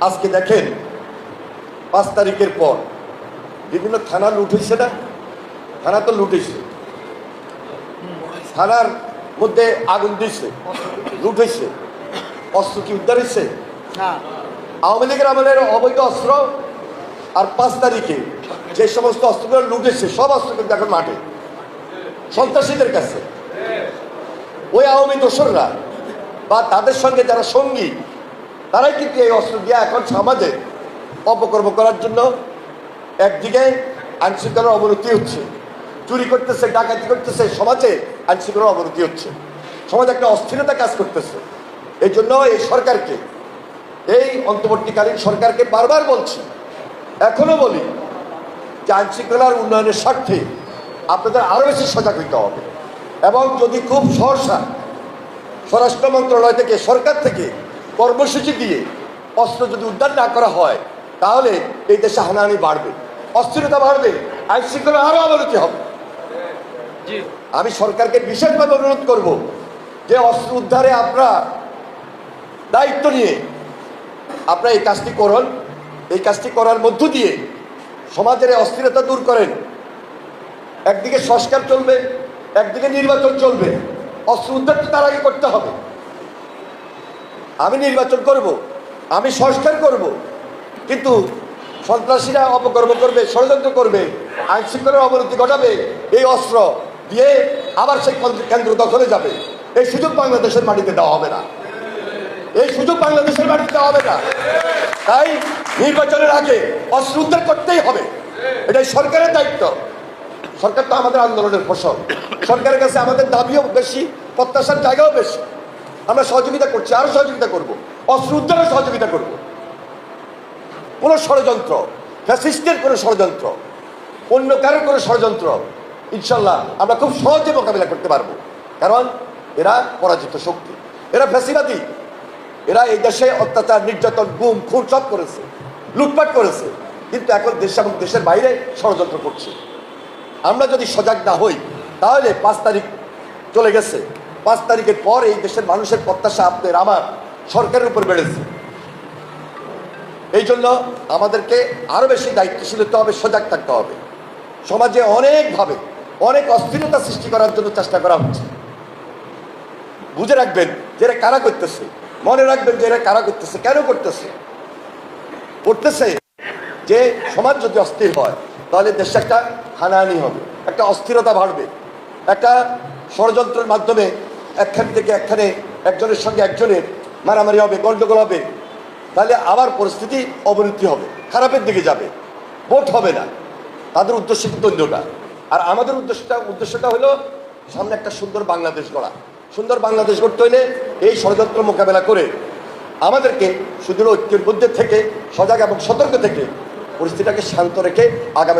আজকে দেখেন 5 তারিখের পর বিভিন্ন থানা লুট হয়েছে না? থানা তো লুট হয়েছে, থানার মধ্যে আগুন দিয়েছে, লুট হয়েছে, অস্ত্র কি উদ্ধার হয়েছে? আওয়ামী লীগের আমলের অবৈধ অস্ত্র আর 5 তারিখে যে সমস্ত অস্ত্রগুলো লুটেছে সব অস্ত্র কিন্তু এখন মাঠে সন্ত্রাসীদের কাছে। ওই আওয়ামী দোসররা বা তাদের সঙ্গে যারা সঙ্গী তারাই কিন্তু এই অস্ত্র দিয়ে এখন সমাজে অপকর্ম করার জন্য একদিকে আইনশৃঙ্খলার অবনতি হচ্ছে, চুরি করতেছে, ডাকাতি করতেছে, সমাজে আইনশৃঙ্খলার অবনতি হচ্ছে, সমাজে একটা অস্থিরতা কাজ করতেছে। এই জন্য এই সরকারকে, এই অন্তর্বর্তীকালীন সরকারকে বারবার বলছি, এখনো বলি যে আইনশৃঙ্খলার উন্নয়নের স্বার্থে আপনাদের আরও বেশি সজাগ হইতে হবে। এবং যদি খুব সহসা স্বরাষ্ট্র মন্ত্রণালয় থেকে, সরকার থেকে কর্মসূচি দিয়ে অস্ত্র যদি উদ্ধার না করা হয় তাহলে এই দেশে হানাহানি বাড়বে, অস্থিরতা বাড়বে, আইনশৃঙ্খলা আরও অবনতি হবে। আমি সরকারকে বিশেষভাবে অনুরোধ করব যে অস্ত্র উদ্ধারে আপনারা দায়িত্ব নিয়ে আপনারা এই কাজটি করুন। এই কাজটি করার মধ্য দিয়ে সমাজের অস্থিরতা দূর করেন। একদিকে সংস্কার চলবে, একদিকে নির্বাচন চলবে। অস্ত্র উদ্ধার তো তার আগে করতে হবে। আমি নির্বাচন করব, আমি সংস্কার করব, কিন্তু সন্ত্রাসীরা অপকর্ম করবে, ষড়যন্ত্র করবে, আইন শৃঙ্খলার অবনতি ঘটাবে, এই অস্ত্র দিয়ে আবার সেই কেন্দ্র দখলে যাবে। এই সুযোগ বাংলাদেশের মাটিতে দেওয়া হবে না, এই সুযোগ বাংলাদেশের মাটিতে দেওয়া হবে না। তাই নির্বাচনের আগে অস্ত্র উদ্ধার করতেই হবে, এটাই সরকারের দায়িত্ব। সরকার তো আমাদের আন্দোলনের ফসল, সরকারের কাছে আমাদের দাবিও বেশি, প্রত্যাশার জায়গাও বেশি। আমরা সহযোগিতা করছি, আরো সহযোগিতা করব, অস্ত্র উদ্ধারের সহযোগিতা করব। কোনো ষড়যন্ত্র, ফ্যাসিস্টের কোনো ষড়যন্ত্র, অন্য কারোর কোনো ষড়যন্ত্র ইনশাল্লাহ আমরা খুব সহজে মোকাবিলা করতে পারবো। কারণ এরা পরাজিত শক্তি, এরা ফ্যাসিবাদী, এরা এই দেশে অত্যাচার, নির্যাতন, গুম, খুন সব করেছে, লুটপাট করেছে, কিন্তু এখন দেশ এবং দেশের বাইরে ষড়যন্ত্র করছে। আমরা যদি সজাগ না হই তাহলে 5 তারিখ চলে গেছে, 5 তারিখের পর এই দেশের মানুষের প্রত্যাশা আপনার আমার সরকারের উপর বেড়েছে। এই জন্য আমাদেরকে আরো বেশি দায়িত্বশীল হতে হবে, সজাগ থাকতে হবে। সমাজে অনেকভাবে অনেক অস্থিরতা সৃষ্টি করার জন্য চেষ্টা করা হচ্ছে। বুঝে রাখবেন যে এরা কারা করতেছে, মনে রাখবেন যে এরা কারা করতেছে, কেন করতেছে। করতেছে যে সমাজ যদি অস্থির হয় তাহলে দেশে একটা হানাহানি হবে, একটা অস্থিরতা বাড়বে, একটা ষড়যন্ত্রের মাধ্যমে একখান থেকে একখানে একজনের সঙ্গে একজনের মারামারি হবে, গন্ডগোল হবে, তাহলে আবার পরিস্থিতি অবনতি হবে, খারাপের দিকে যাবে, ভোট হবে না। তাদের উদ্দেশ্য কিন্তু অন্যটা। আর আমাদের উদ্দেশ্যটা হলো সামনে একটা সুন্দর বাংলাদেশ গড়া। সুন্দর বাংলাদেশ গড়তে হলে এই ষড়যন্ত্র মোকাবেলা করে আমাদেরকে সুদৃঢ় ঐক্যের মধ্যে থেকে, সজাগ এবং সতর্ক থেকে পরিস্থিতিটাকে শান্ত রেখে আগামী